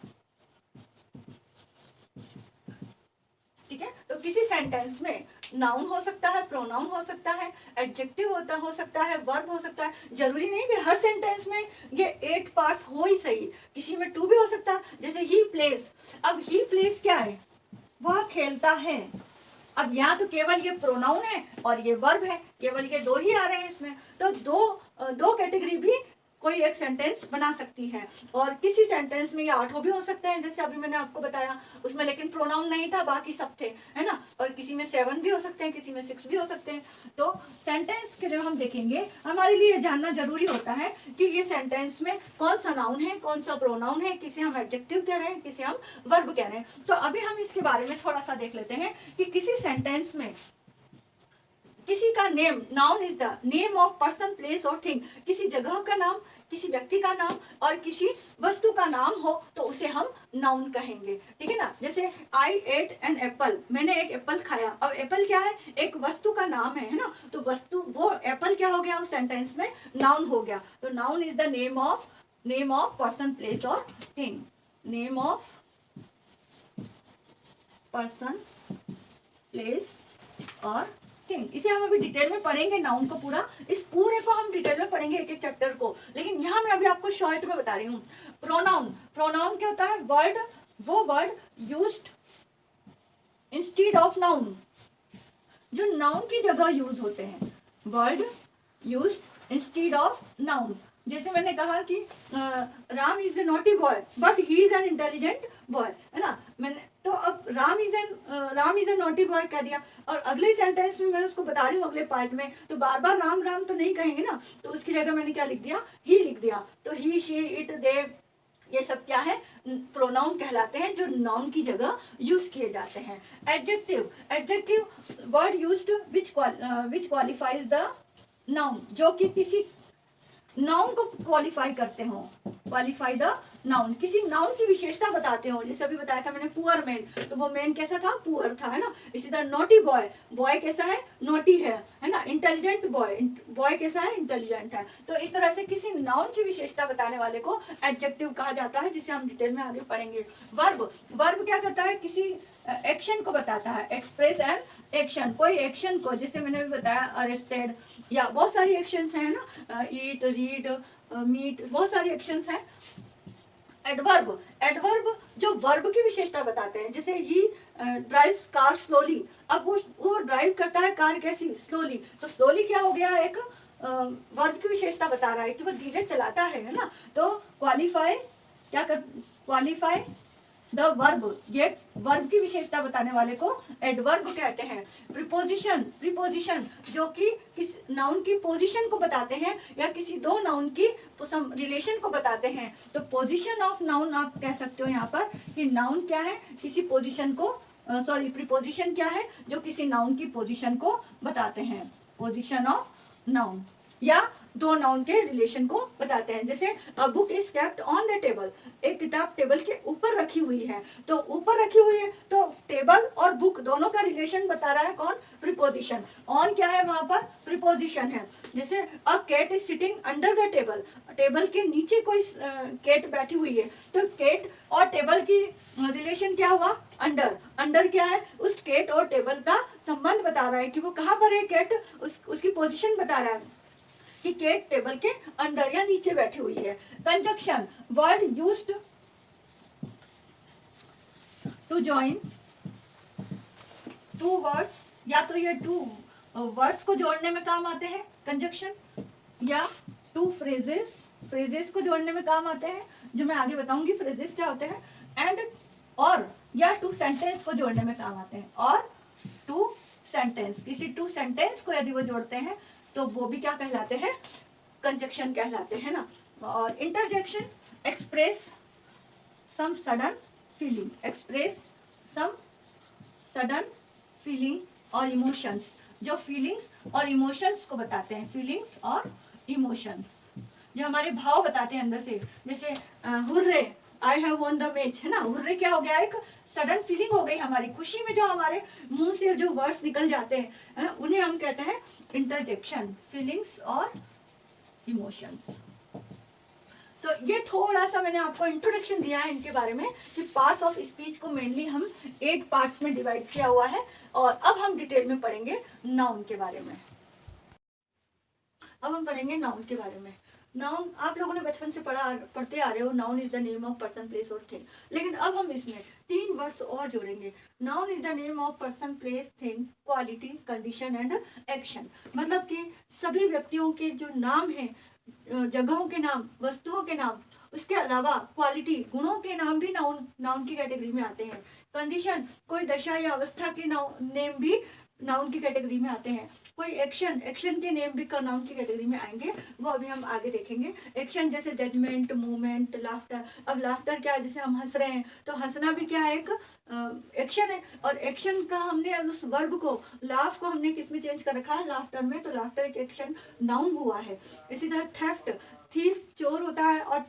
ठीक है, तो किसी सेंटेंस में नाउन हो सकता है, प्रोनाउन हो सकता है, एडजेक्टिव हो सकता है, वर्ब हो सकता है। जरूरी नहीं कि हर सेंटेंस में ये 8 पार्ट्स हो ही सही, किसी में 2 भी हो सकता है। जैसे ही प्लेस, अब ही प्लेस क्या है, वह खेलता है। अब यहाँ तो केवल ये प्रोनाउन है और ये वर्ब है, केवल ये 2 ही आ रहे हैं इसमें, तो दो कैटेगरी भी कोई एक सेंटेंस बना सकती है। और किसी सेंटेंस में ये 8 भी हो सकते हैं, जैसे अभी मैंने आपको बताया उसमें, लेकिन प्रोनाउन नहीं था, बाकी सब थे, है ना। और किसी में 7 भी हो सकते हैं, किसी में 6 भी हो सकते हैं। तो सेंटेंस के लिए हम देखेंगे, हमारे लिए जानना जरूरी होता है कि ये सेंटेंस में कौन सा नाउन है, कौन सा प्रोनाउन है, किसे हम एडजेक्टिव कह रहे हैं, किसे हम वर्ब कह रहे हैं। तो अभी हम इसके बारे में थोड़ा सा देख लेते हैं कि किसी सेंटेंस में किसी का name, noun is the name of person, place और थिंग, किसी जगह का नाम, किसी व्यक्ति का नाम और किसी वस्तु का नाम हो तो उसे हम नाउन कहेंगे, ठीक है ना। जैसे आई एट एन एप्पल, मैंने एक एप्पल खाया। अब एप्पल क्या है, एक वस्तु का नाम है ना, तो वस्तु, वो एप्पल क्या हो गया उस सेंटेंस में, नाउन हो गया। तो noun is the name of person, place और thing. Name of person, place और थिंग, इसे हम अभी डिटेल में पढ़ेंगे, नाउन को पूरा, इस पूरे को हम डिटेल में पढ़ेंगे, एक एक चैप्टर को। लेकिन यहाँ मैं अभी आपको शॉर्ट में बता रही हूँ। प्रोनाउन, प्रोनाउन क्या होता है, वर्ड, वो word used instead of noun, जो नाउन की जगह यूज होते हैं, word used instead of noun. जैसे मैंने कहा कि Ram is a naughty boy but he is an intelligent boy, है ना। मैंने तो अब Ram is a naughty boy कह दिया, और अगले सेंटेंस में मैं उसको बता रही हूँ अगले पार्ट में, तो बार बार राम राम तो नहीं कहेंगे ना, तो उसकी जगह मैंने क्या लिख दिया, ही लिख दिया। तो ही, शी, इट, दे, ये सब क्या है, प्रोनाउन कहलाते हैं, जो नाउन की जगह यूज किए जाते हैं। Adjective, adjective word used which qualifies the noun, जो कि किसी नाउन को क्वालिफाई करते हो, क्वालिफाई द नाउन, किसी नाउन की विशेषता बताते हो। जैसे अभी बताया था मैंने पुअर मैन, तो वो मैन कैसा था, पुअर था, है ना। इसी तरह नॉटी बॉय, बॉय कैसा है, नॉटी है ना। इंटेलिजेंट बॉय, बॉय कैसा है, इंटेलिजेंट है। तो इस तरह से किसी नाउन की विशेषता बताने वाले को एडजेक्टिव कहा जाता है, जिसे हम डिटेल में आगे पढ़ेंगे। वर्ब, वर्ब क्या करता है, किसी एक्शन को बताता है, एक्सप्रेस एंड एक्शन, कोई एक्शन को, जैसे मैंने भी बताया अरेस्टेड, या बहुत सारी एक्शंस हैं ना, ईट, रीड, मीट, बहुत सारी एक्शंस हैं। एडवर्ब, एडवर्ब जो वर्ब की विशेषता बताते हैं, जैसे ही ड्राइव्स कार स्लोली, अब वो ड्राइव करता है कार कैसी, स्लोली, तो स्लोली क्या हो गया, एक वर्ब की विशेषता बता रहा है कि वो धीरे चलाता है ना। तो क्वालिफाई, क्या कर, क्वालिफाई द वर्ब, ये वर्ब की विशेषता बताने वाले को एडवर्ब कहते हैं। प्रीपोजिशन, प्रीपोजिशन जो कि किस नाउन की पोजीशन को बताते हैं, या किसी दो नाउन की रिलेशन को बताते हैं। तो पोजीशन ऑफ नाउन आप कह सकते हो यहाँ पर कि नाउन क्या है, किसी पोजीशन को, प्रीपोजिशन क्या है, जो किसी नाउन की पोजीशन को बताते हैं, पोजीशन ऑफ नाउन, या दो नाउन के रिलेशन को बताते हैं। जैसे a book is kept on the table, एक किताब टेबल के ऊपर रखी हुई है, तो ऊपर रखी हुई है तो टेबल और बुक दोनों का रिलेशन बता रहा है कौन, प्रीपोजिशन। ऑन क्या है वहां पर, प्रीपोजिशन है। जैसे a cat is sitting under the table, table के नीचे कोई कैट बैठी हुई है, तो कैट और टेबल की रिलेशन क्या हुआ, अंडर, अंडर क्या है, उस कैट और टेबल का संबंध बता रहा है कि वो कहाँ पर है, कैट उसकी पोजीशन बता रहा है कि कैट टेबल के अंदर या नीचे बैठी हुई है। Conjunction, word used to join two words, या तो ये टू वर्ड्स को जोड़ने में काम आते हैं कंजक्शन, या टू फ्रेजेस, फ्रेजेस को जोड़ने में काम आते हैं, जो मैं आगे बताऊंगी फ्रेजेस क्या होते हैं। एंड और, या टू सेंटेंस को जोड़ने में काम आते हैं, और टू सेंटेंस, किसी टू सेंटेंस को यदि वो जोड़ते हैं तो वो भी क्या कहलाते हैं, कंजक्शन कहलाते हैं ना। और interjection, express some sudden feeling, express some sudden feeling और इमोशंस, जो फीलिंग्स और इमोशंस को बताते हैं, फीलिंग्स और इमोशंस जो हमारे भाव बताते हैं अंदर से। जैसे hurray, I have won the match, है ना, हुर्रे क्या हो गया, एक सडन फीलिंग हो गई हमारी खुशी में, जो हमारे मुंह से जो वर्ड्स निकल जाते हैं, है ना, उन्हें हम कहते हैं इंटरजेक्शन, फीलिंग्स और इमोशंस। तो ये थोड़ा सा मैंने आपको इंट्रोडक्शन दिया है इनके बारे में कि पार्ट्स ऑफ स्पीच को मेनली हम 8 पार्ट्स में डिवाइड किया हुआ है। और अब हम डिटेल में पढ़ेंगे नाउन के बारे में। अब हम पढ़ेंगे नाउन के बारे में। नाउन आप लोगों ने बचपन से पढ़ते आ रहे हो, noun is the name of person place और थिंग। लेकिन अब हम इसमें 3 वर्ड्स और जोड़ेंगे। Noun is the name of person place thing quality condition and action. मतलब कि सभी व्यक्तियों के जो नाम हैं, जगहों के नाम, वस्तुओं के नाम, उसके अलावा क्वालिटी गुणों के नाम भी नाउन की कैटेगरी में आते हैं। कंडीशन कोई दशा या अवस्था के नेम भी नाउन की कैटेगरी में आते हैं। कोई एक्शन के नेम भी नाउन की कैटेगरी में आएंगे, वो अभी हम आगे देखेंगे। एक्शन जैसे जजमेंट, मूवमेंट, लाफ्टर। अब लाफ्टर क्या है, जैसे हम हंस रहे हैं तो हंसना भी क्या है, एक एक्शन है। और एक्शन का हमने उस वर्ब को, लाफ को हमने किस में चेंज कर रखा है, लाफ्टर में। तो लाफ्टर एक एक्शन नाउन हुआ है। इसी तरह थेफ्ट, थीफ चोर होता है और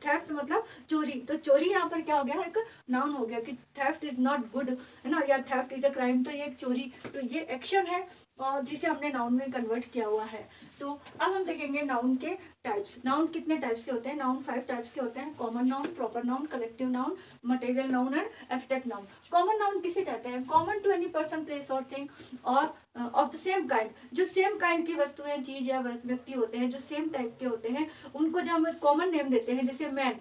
थेफ्ट मतलब चोरी। तो चोरी यहाँ पर क्या हो गया, एक नाउन हो गया कि थेफ्ट इज नॉट गुड, है ना, या थेफ्ट इज अ क्राइम। तो ये एक चोरी, तो ये एक्शन है और जिसे हमने नाउन में कन्वर्ट किया हुआ है। तो अब हम देखेंगे नाउन के टाइप्स। नाउन कितने टाइप्स के होते हैं? नाउन 5 टाइप्स के होते हैं। Common noun, proper noun, collective noun, material noun and abstract noun. Common noun किसे कहते हैं? Common to any person place और थिंग और ऑफ द सेम काइंड। जो सेम काइंड की वस्तुएं, चीज या व्यक्ति होते हैं, जो सेम टाइप के होते हैं, उनको जब हम कॉमन नेम देते हैं, जैसे मैन।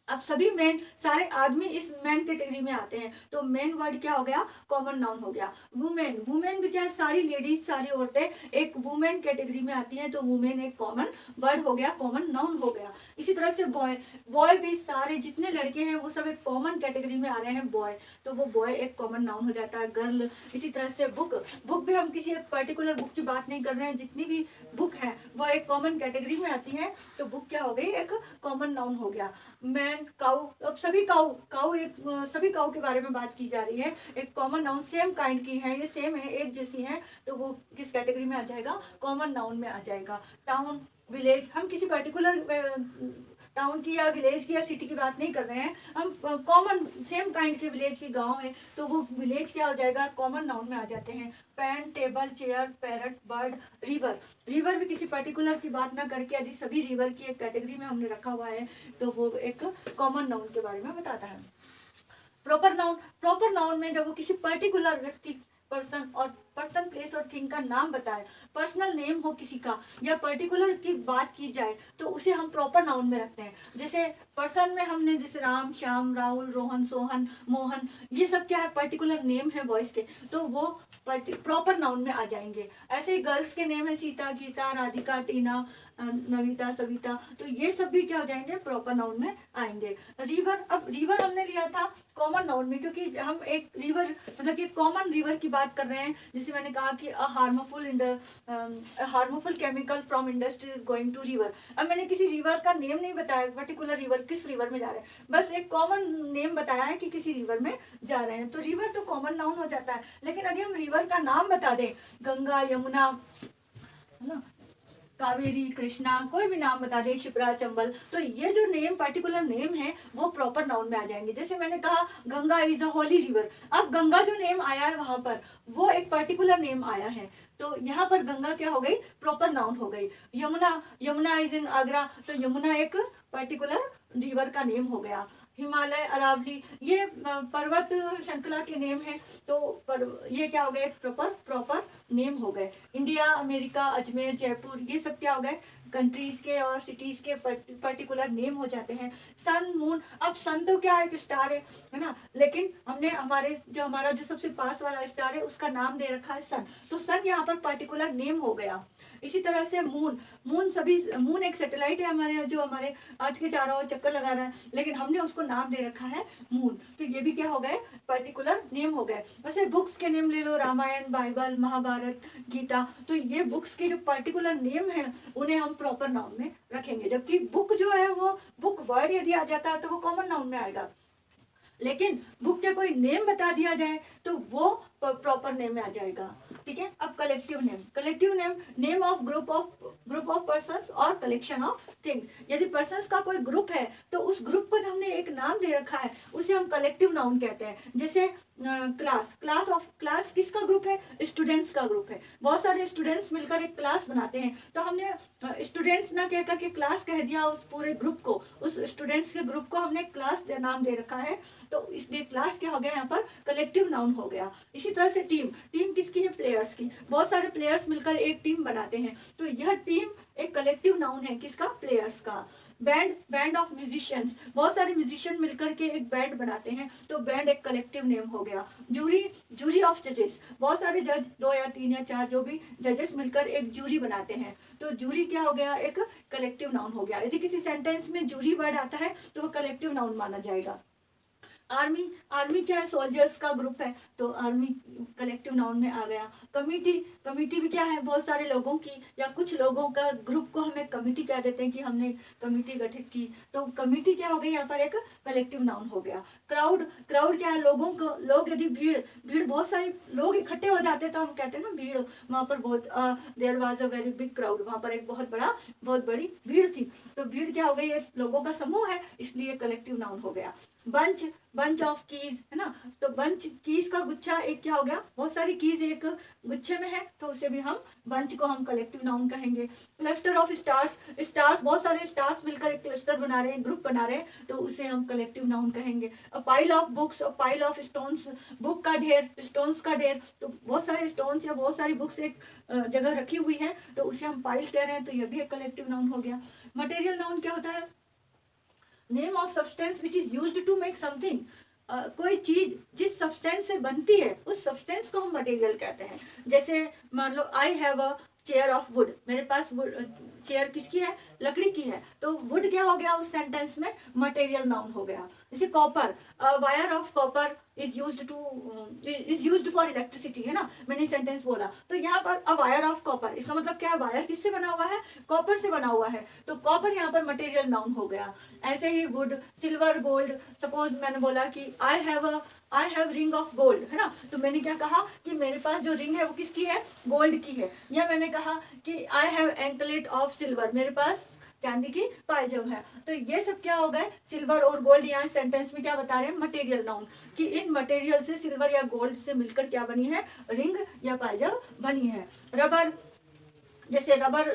अब सभी मैन, सारे आदमी इस मैन कैटेगरी में आते हैं, तो मैन वर्ड क्या हो गया, कॉमन नाउन हो गया। वुमेन, वुमेन भी क्या है, सारी लेडीज, सारी औरतें एक वुमेन कैटेगरी में आती हैं, तो वुमेन एक कॉमन वर्ड हो गया, कॉमन नाउन हो गया। इसी तरह से बॉय, बॉय भी सारे जितने लड़के हैं वो सब एक कॉमन कैटेगरी में आ रहे हैं, बॉय, तो वो बॉय एक कॉमन नाउन हो जाता है। गर्ल, इसी तरह से बुक, बुक भी हम किसी एक पर्टिकुलर बुक की बात नहीं कर रहे हैं, जितनी भी बुक है वो एक कॉमन कैटेगरी में आती है, तो बुक क्या हो गई, एक कॉमन नाउन हो गया। मैन, काऊ, अब सभी काऊ एक, सभी काऊ के बारे में बात की जा रही है, एक कॉमन नाउन, सेम काइंड की है, ये सेम है, एक जैसी है, तो वो किस कैटेगरी में आ जाएगा, कॉमन नाउन में आ जाएगा। टाउन, विलेज, हम किसी पर्टिकुलर टाउन की या विलेज की या सिटी की बात नहीं कर रहे हैं, हम कॉमन सेम काइंड के विलेज की गांव है, तो वो विलेज क्या हो जाएगा, कॉमन नाउन में आ जाते हैं। Pen, table, chair, parrot, bird, river, river भी किसी पर्टिकुलर की बात ना करके यदि सभी रिवर की एक कैटेगरी में हमने रखा हुआ है, तो वो एक कॉमन नाउन के बारे में बताता है। प्रॉपर नाउन, प्रॉपर नाउन में जब वो किसी पर्टिकुलर व्यक्ति, पर्सन और पर्सन प्लेस और थिंग का नाम बताए, पर्सनल नेम हो किसी का या पर्टिकुलर की बात की जाए, तो उसे हम प्रॉपर नाउन में रखते हैं। जैसे पर्सन में हमने जैसे राम, श्याम, राहुल, रोहन, सोहन, मोहन, ये सब क्या है, पर्टिकुलर नेम है बॉयज के, तो वो प्रॉपर नाउन में आ जाएंगे। ऐसे ही गर्ल्स के नेम है सीता, गीता, राधिका, टीना, नविता, सविता, तो ये सब भी क्या हो जाएंगे, प्रॉपर नाउन में आएंगे। रिवर, अब रिवर हमने लिया था कॉमन नाउन में, क्योंकि हम एक रिवर मतलब कि कॉमन रिवर की बात कर रहे हैं। जैसे मैंने कहा कि harmful chemical from industry is going to river. अब मैंने किसी रिवर का नेम नहीं बताया, पर्टिकुलर रिवर किस रिवर में जा रहे हैं, बस एक कॉमन नेम बताया है कि किसी रिवर में जा रहे हैं, तो रिवर तो कॉमन नाउन हो जाता है। लेकिन यदि हम रिवर का नाम बता दें, गंगा, यमुना, है ना, कावेरी, कृष्णा, कोई भी नाम बता दे, शिप्रा, चंबल, तो ये जो नेम, पर्टिकुलर नेम है, वो प्रॉपर नाउन में आ जाएंगे। जैसे मैंने कहा Ganga is a Holi river, अब गंगा जो नेम आया है वहां पर वो एक पर्टिकुलर नेम आया है, तो यहाँ पर गंगा क्या हो गई, प्रॉपर नाउन हो गई। यमुना, यमुना इज इन आगरा, तो यमुना एक पर्टिकुलर रिवर का नेम हो गया। हिमालय, अरावली, ये पर्वत श्रृंखला के नेम है, तो ये क्या हो गए, प्रॉपर नेम हो गए। इंडिया, अमेरिका, अजमेर, जयपुर, ये सब क्या हो गए, कंट्रीज के और सिटीज के पर्टिकुलर नेम हो जाते हैं। सन, मून, अब सन तो क्या है, एक स्टार है ना, लेकिन हमने हमारा जो सबसे पास वाला स्टार है उसका नाम दे रखा है सन, तो सन यहाँ पर पर्टिकुलर नेम हो गया। इसी तरह से मून, मून एक सैटेलाइट है हमारे, जो हमारे अर्थ के चारों ओर चक्कर लगा रहा है, लेकिन हमने उसको नाम दे रखा है मून, तो ये भी क्या हो गए, पर्टिकुलर नेम हो गए। वैसे बुक्स के नेम ले लो, रामायण, बाइबल, महाभारत, गीता, तो ये बुक्स के जो पर्टिकुलर नेम है उन्हें हम प्रॉपर नाउन में रखेंगे। जबकि बुक जो है वो बुक वर्ड यदि आ जाता है तो वो कॉमन नाउन में आएगा, लेकिन बुक का कोई नेम बता दिया जाए तो वो प्रॉपर नेम में आ जाएगा। ठीक है, अब collective name, collective name, name of group of persons और कलेक्शन ऑफ थिंग्स। यदि पर्संस का कोई ग्रुप है तो उस ग्रुप को हमने एक नाम दे रखा है, उसे हम कलेक्टिव नाउन कहते हैं। जैसे क्लास, क्लास किसका ग्रुप है? स्टूडेंट्स का ग्रुप है। बहुत सारे स्टूडेंट्स मिलकर एक क्लास बनाते हैं, तो हमने स्टूडेंट्स ना कह करके क्लास कह दिया उस पूरे ग्रुप को, उस स्टूडेंट्स के ग्रुप को हमने क्लास नाम दे रखा है, तो इसलिए क्लास क्या हो गया यहाँ पर? कलेक्टिव नाउन हो गया। इसी तरह से टीम, टीम किसकी है? प्लेयर्स की। बहुत सारे प्लेयर्स मिलकर एक टीम बनाते हैं, तो यह टीम एक कलेक्टिव नाउन है, किसका? प्लेयर्स का। बैंड, बैंड ऑफ म्यूजिशियंस, बहुत सारे म्यूजिशियन मिलकर के एक बैंड बनाते हैं, तो बैंड एक कलेक्टिव नेम हो गया। जूरी, जूरी ऑफ जजेस, बहुत सारे जज, 2 या 3 या 4 जो भी जजेस मिलकर एक जूरी बनाते हैं, तो जूरी क्या हो गया? एक कलेक्टिव नाउन हो गया। यदि किसी सेंटेंस में जूरी वर्ड आता है तो वो कलेक्टिव नाउन माना जाएगा। आर्मी, आर्मी क्या है? सोल्जर्स का ग्रुप है, तो आर्मी कलेक्टिव नाउन में आ गया। कमिटी, कमिटी भी क्या है? बहुत सारे लोगों की या कुछ लोगों का ग्रुप को हमें कमिटी कह देते हैं कि हमने कमिटी गठित की, तो कमिटी क्या हो गई? यहाँ पर एक कलेक्टिव नाउन हो गया। क्राउड, क्राउड क्या है? लोगों को, लोग यदि भीड़, भीड़ बहुत सारे लोग इकट्ठे हो जाते हैं तो हम कहते हैं ना भीड़, वहाँ पर बहुत there was a very big crowd, वहाँ पर एक बहुत बड़ी भीड़ थी, तो भीड़ क्या हो गई? एक लोगों का समूह है, इसलिए कलेक्टिव नाउन हो गया। बंच, बंच ऑफ कीज है ना, तो बंच, कीज का गुच्छा एक क्या हो गया? बहुत सारी कीज एक गुच्छे में है, तो उसे भी हम बंच को हम कलेक्टिव नाउन कहेंगे। क्लस्टर ऑफ स्टार्स, स्टार्स, बहुत सारे स्टार्स मिलकर एक क्लस्टर बना रहे हैं, ग्रुप बना रहे हैं, तो उसे हम कलेक्टिव नाउन कहेंगे। A pile of books, a pile of stones, book का ढेर, स्टोन्स का ढेर, तो बहुत सारे स्टोन्स या बहुत सारी बुक्स एक जगह रखी हुई है, तो उसे हम पाइल कह रहे हैं, तो यह भी एक कलेक्टिव नाउन हो गया। मटेरियल नाउन क्या होता है? Name of substance which is used to make something, कोई चीज जिस सब्सटेंस से बनती है उस सब्सटेंस को हम मटेरियल कहते हैं। जैसे मान लो I have a chair of wood, मेरे पास चेयर किसकी है? लकड़ी की है, तो वुड क्या हो गया उस सेंटेंस में? मटेरियल नाउन हो गया। जैसे copper, wire of copper is used for electricity, है ना, मैंने सेंटेंस बोला, तो यहाँ पर अ वायर ऑफ कॉपर, इसका मतलब क्या है? वायर किससे बना हुआ है? कॉपर से बना हुआ है, तो कॉपर यहाँ पर मटेरियल नाउन हो गया। ऐसे he would, silver, gold, suppose मैंने बोला कि I have ring of gold, है ना, तो मैंने क्या कहा कि मेरे पास जो रिंग है वो किसकी है? गोल्ड की है। या मैंने कहा कि I have anklet of silver, मेरे पास चांदी की पायजम है, तो ये सब क्या हो गए? सिल्वर और गोल्ड। यहाँ सेंटेंस में क्या बता रहे हैं? मटेरियल नाउन, कि इन मटेरियल से, सिल्वर या गोल्ड से मिलकर क्या बनी है? रिंग या पायजम बनी है। रबर, जैसे रबर,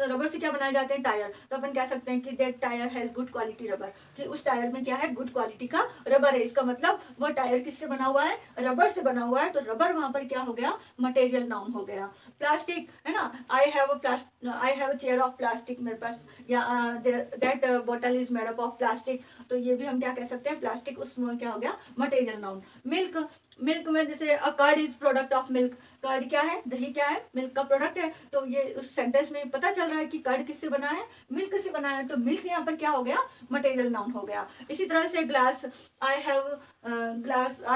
रबर से क्या बनाए जाते हैं? टायर, तो अपन कह सकते हैं कि that tyre has good quality rubber, कि उस टायर में क्या है? गुड क्वालिटी का रबर है। इसका मतलब वह टायर किससे बना हुआ है? रबर से बना हुआ है, तो रबर वहां पर क्या हो गया? मटेरियल नाउन हो गया। प्लास्टिक, है ना, आई have a chair of plastic, मेरे पास, या that bottle is made up of plastic, तो ये भी हम क्या कह सकते हैं? प्लास्टिक, उसमें क्या हो गया? Material noun. मिल्क, मिल्क में जैसे a curd is product of milk, curd क्या है? दही क्या है? मिल्क का प्रोडक्ट है, तो ये उस सेंटेंस में पता चल रहा है कि कर्ड किससे बना है? मिल्क से बना है, तो मिल्क यहाँ पर क्या हो गया? मटेरियल नाउन हो गया। इसी तरह से glass, I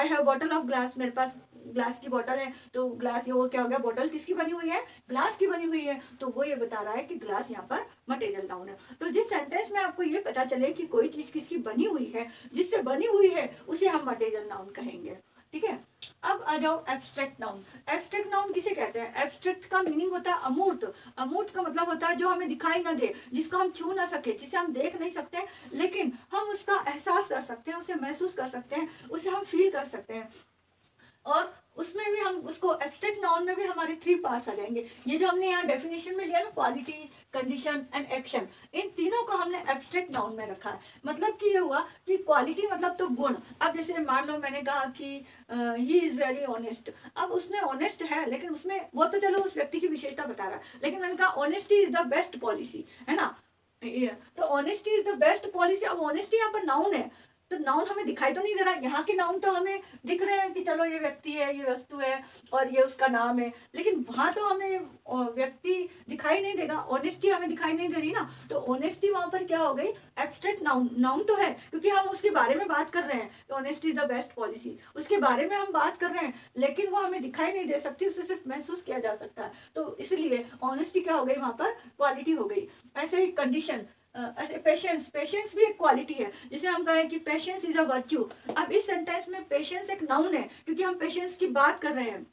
have bottle of glass, मेरे पास ग्लास की बोतल है, तो ग्लास, ये वो क्या हो गया? बोतल किसकी बनी हुई है? ग्लास की बनी हुई है, तो वो ये बता रहा है कि ग्लास यहाँ पर मटेरियल नाउन है। तो जिस सेंटेंस में आपको ये पता चले कि कोई चीज किसकी बनी हुई है, जिससे बनी हुई है, उसे हम मटेरियल नाउन कहेंगे। ठीक है, अब आ जाओ एब्स्ट्रैक्ट नाउन। एब्स्ट्रैक्ट नाउन किसे कहते हैं? एब्स्ट्रैक्ट का मीनिंग होता है अमूर्त। अमूर्त का मतलब होता है जो हमें दिखाई ना दे, जिसको हम छू ना सके, जिसे हम देख नहीं सकते, लेकिन हम उसका एहसास कर सकते हैं, उसे महसूस कर सकते हैं, उसे हम फील कर सकते हैं। और उसमें भी हम उसको एब्स्ट्रैक्ट नाउन में भी हमारे 3 पार्ट्स आ जाएंगे। ये जो हमने यहाँ डेफिनेशन में लिया ना, क्वालिटी, कंडीशन एंड एक्शन, इन तीनों को हमने एब्स्ट्रैक्ट नाउन में रखा है। मतलब कि ये हुआ कि क्वालिटी मतलब तो गुण। अब जैसे मान लो मैंने कहा कि ही इज वेरी ऑनेस्ट, अब उसमें ऑनेस्ट है, लेकिन उसमें वो तो चलो उस व्यक्ति की विशेषता बता रहा है, लेकिन मैंने कहा honesty is the best policy, है ना, तो honesty is the best policy. अब ऑनेस्टी यहाँ पर नाउन है, तो नाउन हमें दिखाई तो नहीं दे रहा है, यहाँ के नाउन तो हमें दिख रहे हैं कि चलो ये व्यक्ति है, ये वस्तु है और ये उसका नाम है, लेकिन वहां तो हमें व्यक्ति दिखाई नहीं देगा, ऑनेस्टी हमें दिखाई नहीं दे रही ना, तो ऑनेस्टी वहां पर क्या हो गई? Abstract noun. नाउन तो है क्योंकि हम उसके बारे में बात कर रहे हैं, honesty is the best policy, उसके बारे में हम बात कर रहे हैं, लेकिन वो हमें दिखाई नहीं दे सकती, उसे सिर्फ महसूस किया जा सकता है, तो इसलिए ऑनेस्टी क्या हो गई? वहां पर क्वालिटी हो गई। ऐसे ही कंडीशन, पेशेंस, पेशेंस भी एक क्वालिटी है, जिसे हम कहें कि पेशेंस इज अ वर्च्यू। अब इस सेंटेंस में पेशेंस एक नाउन है क्योंकि हम पेशेंस की बात कर रहे हैं,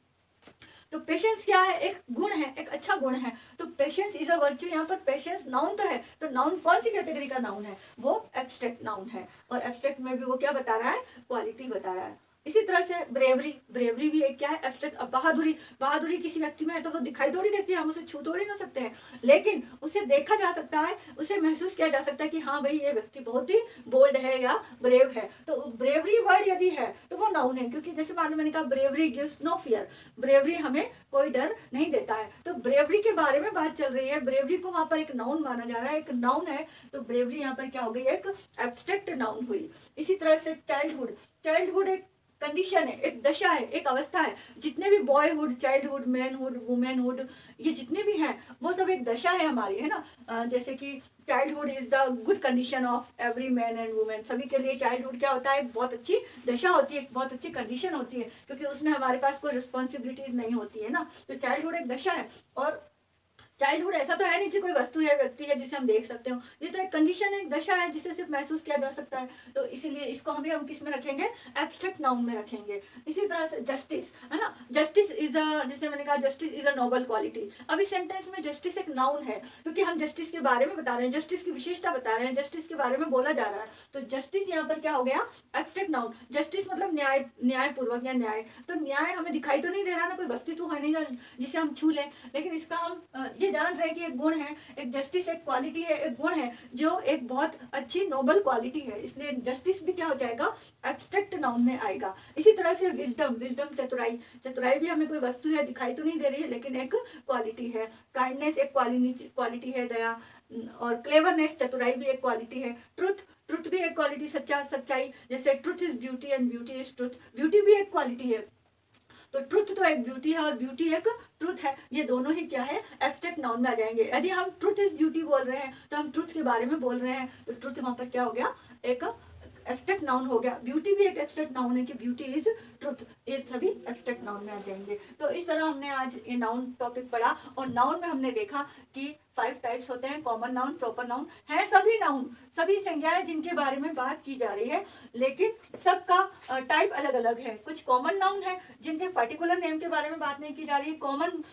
तो पेशेंस क्या है? एक गुण है, एक अच्छा गुण है, तो पेशेंस इज अ वर्च्यू। यहाँ पर पेशेंस नाउन तो है, तो नाउन कौन सी कैटेगरी का नाउन है? वो एब्स्ट्रैक्ट नाउन है, और एब्स्ट्रैक्ट में भी वो क्या बता रहा है? क्वालिटी बता रहा है। इसी तरह से ब्रेवरी, ब्रेवरी भी एक क्या है, एब्स्ट्रैक्ट। अब बहादुरी, बहादुरी किसी व्यक्ति में है तो वो दिखाई थोड़ी देती है, हम उसे छू थोड़ी ना सकते हैं, लेकिन उसे देखा जा सकता है, उसे महसूस किया जा सकता है कि हाँ भाई ये व्यक्ति बहुत ही बोल्ड है या ब्रेव है। तो ब्रेवरी वर्ड यदि है तो वो नाउन है, क्योंकि जैसे मान लो मैंने कहा bravery gives no fear, bravery हमें कोई डर नहीं देता है। तो ब्रेवरी के बारे में बात चल रही है, ब्रेवरी को वहां पर एक नाउन माना जा रहा है, एक नाउन है, तो ब्रेवरी यहाँ पर क्या हो गई, एक एब्स्ट्रैक्ट नाउन हुई। इसी तरह से चाइल्डहुड, चाइल्डहुड एक कंडीशन है, एक दशा है, एक अवस्था है। जितने भी बॉयहुड, चाइल्डहुड, मैनहुड, वुमेनहुड, ये जितने भी हैं वो सब एक दशा है हमारी, है ना। जैसे कि childhood is the good condition of every man and women, सभी के लिए चाइल्डहुड क्या होता है, बहुत अच्छी दशा होती है, बहुत अच्छी कंडीशन होती है, क्योंकि उसमें हमारे पास कोई रिस्पॉन्सिबिलिटीज नहीं होती है ना। तो चाइल्डहुड एक दशा है। और चाइल्डहुड ऐसा तो है नहीं कि कोई वस्तु है, व्यक्ति है जिसे हम देख सकते हो, ये तो एक कंडीशन है, एक दशा है जिसे सिर्फ महसूस किया जा सकता है। तो इसीलिए इसको हम किस में रखेंगे, एब्स्ट्रैक्ट नाउन में रखेंगे। इसी तरह से जस्टिस, है ना, जस्टिस इज अ, जैसे मैंने कहा justice is a Nobel quality. अब इस सेंटेंस में जस्टिस एक नाउन है, क्योंकि हम जस्टिस के बारे में बता रहे हैं, जस्टिस की विशेषता बता रहे हैं, जस्टिस के बारे में बोला जा रहा है। तो जस्टिस यहाँ पर क्या हो गया, एब्स्ट्रैक्ट नाउन। जस्टिस मतलब न्याय, न्यायपूर्वक या न्याय। तो न्याय हमें दिखाई तो नहीं दे रहा ना, कोई वस्तु तो है नहीं जिसे हम छू लें, लेकिन इसका हम ये जान रहे हैं कि एक गुण है, एक जस्टिस एक क्वालिटी है, एक गुण है जो एक बहुत अच्छी नोबल क्वालिटी है, इसलिए जस्टिस भी क्या हो जाएगा, एब्स्ट्रैक्ट नाउन में आएगा। इसी तरह से विजडम, विजडम चतुराई, चतुराई भी हमें कोई वस्तु है, दिखाई तो नहीं दे रही है, लेकिन एक क्वालिटी है। काइंडनेस एक क्वालिटी है, दया। और क्लेवरनेस, चतुराई भी एक क्वालिटी है। ट्रुथ, ट्रुथ भी एक क्वालिटी, सच्चा, सच्चाई, जैसे truth is beauty and beauty is truth, beauty भी एक क्वालिटी है। तो ट्रुथ तो एक ब्यूटी है और ब्यूटी एक ट्रुथ है, ये दोनों ही क्या है, एब्स्ट्रैक्ट नाउन में आ जाएंगे। यदि हम ट्रुथ इज ब्यूटी बोल रहे हैं तो हम ट्रुथ के बारे में बोल रहे हैं, तो ट्रुथ वहां पर क्या हो गया, एक एब्स्ट्रैक्ट नाउन हो गया। ब्यूटी भी एक एब्स्ट्रैक्ट नाउन है कि ब्यूटी इज ट्रुथ, ये सभी एब्स्ट्रैक्ट नाउन में आ जाएंगे। तो इस तरह हमने आज ये नाउन टॉपिक पढ़ा, और नाउन में हमने देखा कि 5 टाइप्स होते हैं, कॉमन नाउन, प्रॉपर नाउन है, सभी नाउन, सभी संज्ञाएं जिनके बारे में बात की जा रही है, लेकिन सबका टाइप अलग अलग है। कुछ कॉमन नाउन है जिनके पर्टिकुलर नेम के बारे में बात नहीं की जा रही है, कॉमन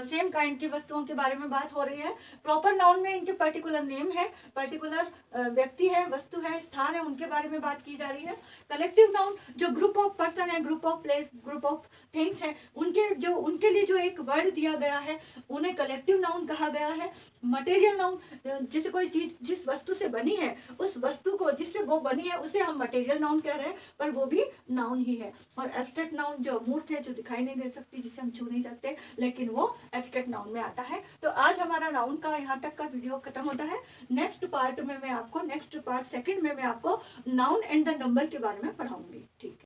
सेम काइंड की वस्तुओं के बारे में बात हो रही है। प्रॉपर नाउन में इनके पर्टिकुलर नेम है, पर्टिकुलर व्यक्ति है, वस्तु है, स्थान है, उनके बारे में बात की जा रही है। कलेक्टिव नाउन जो ग्रुप ऑफ पर्सन है, group of place, group of things है, उनके लिए जो एक वर्ड दिया गया है उन्हें कलेक्टिव नाउन कहा गया है। मटेरियल नाउन, जैसे कोई चीज जिस वस्तु से बनी है, उस वस्तु को जिससे वो बनी है उसे हम मटेरियल नाउन कह रहे हैं, पर वो भी नाउन ही है। और एब्स्ट्रैक्ट नाउन जो मूर्त है, जो दिखाई नहीं दे सकती, जिसे हम छू नहीं सकते, लेकिन वो एब्स्ट्रैक्ट नाउन में आता है। तो आज हमारा नाउन का यहाँ तक का वीडियो खत्म होता है। नेक्स्ट पार्ट में मैं आपको, नेक्स्ट पार्ट सेकंड में मैं आपको नाउन एंड द नंबर के बारे में पढ़ाऊंगी। ठीक है।